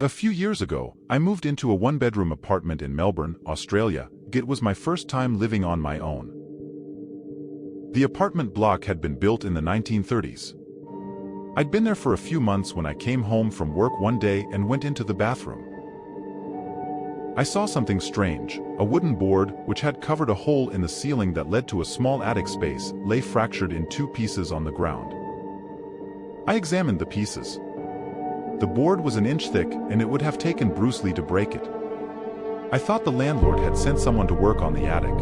A few years ago, I moved into a one-bedroom apartment in Melbourne, Australia. It was my first time living on my own. The apartment block had been built in the 1930s. I'd been there for a few months when I came home from work one day and went into the bathroom. I saw something strange. A wooden board, which had covered a hole in the ceiling that led to a small attic space, lay fractured in two pieces on the ground. I examined the pieces. The board was an inch thick, and it would have taken Bruce Lee to break it. I thought the landlord had sent someone to work on the attic.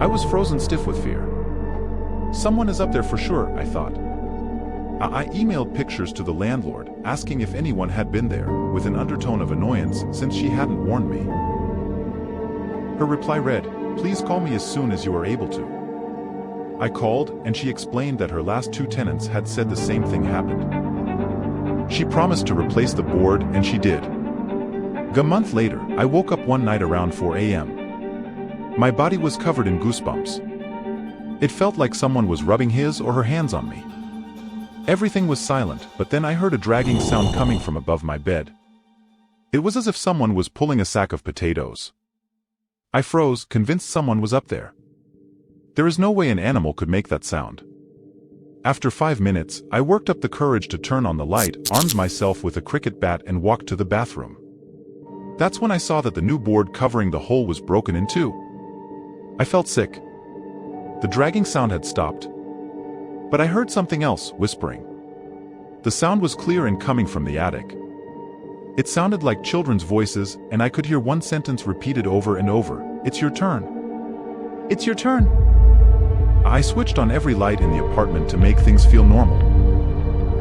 I was frozen stiff with fear. Someone is up there for sure, I thought. I emailed pictures to the landlord, asking if anyone had been there, with an undertone of annoyance since she hadn't warned me. Her reply read, "Please call me as soon as you are able to." I called, and she explained that her last two tenants had said the same thing happened. She promised to replace the board, and she did. A month later, I woke up one night around 4 a.m. My body was covered in goosebumps. It felt like someone was rubbing his or her hands on me. Everything was silent, but then I heard a dragging sound coming from above my bed. It was as if someone was pulling a sack of potatoes. I froze, convinced someone was up there. There is no way an animal could make that sound. After 5 minutes, I worked up the courage to turn on the light, armed myself with a cricket bat, and walked to the bathroom. That's when I saw that the new board covering the hole was broken in two. I felt sick. The dragging sound had stopped. But I heard something else, whispering. The sound was clear and coming from the attic. It sounded like children's voices, and I could hear one sentence repeated over and over. "It's your turn. It's your turn." I switched on every light in the apartment to make things feel normal.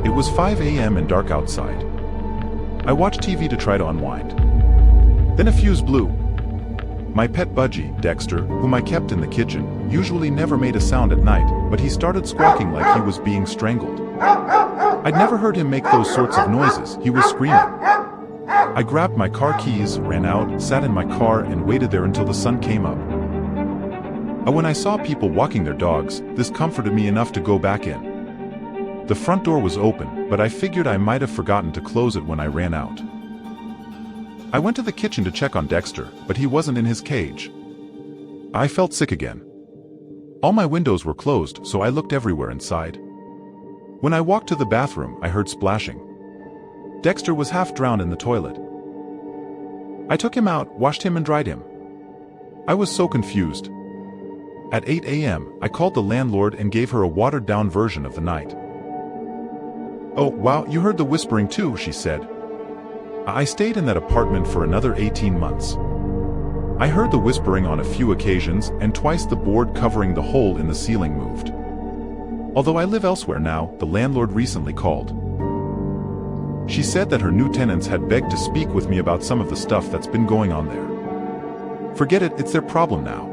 It was 5 a.m. and dark outside. I watched TV to try to unwind. Then a fuse blew. My pet budgie, Dexter, whom I kept in the kitchen, usually never made a sound at night, but he started squawking like he was being strangled. I'd never heard him make those sorts of noises. He was screaming. I grabbed my car keys, ran out, sat in my car, and waited there until the sun came up. When I saw people walking their dogs, this comforted me enough to go back in. The front door was open, but I figured I might have forgotten to close it when I ran out. I went to the kitchen to check on Dexter, but he wasn't in his cage. I felt sick again. All my windows were closed, so I looked everywhere inside. When I walked to the bathroom, I heard splashing. Dexter was half drowned in the toilet. I took him out, washed him, and dried him. I was so confused. At 8 a.m., I called the landlord and gave her a watered-down version of the night. "Oh, wow, you heard the whispering too," she said. I stayed in that apartment for another 18 months. I heard the whispering on a few occasions, and twice the board covering the hole in the ceiling moved. Although I live elsewhere now, the landlord recently called. She said that her new tenants had begged to speak with me about some of the stuff that's been going on there. Forget it, it's their problem now.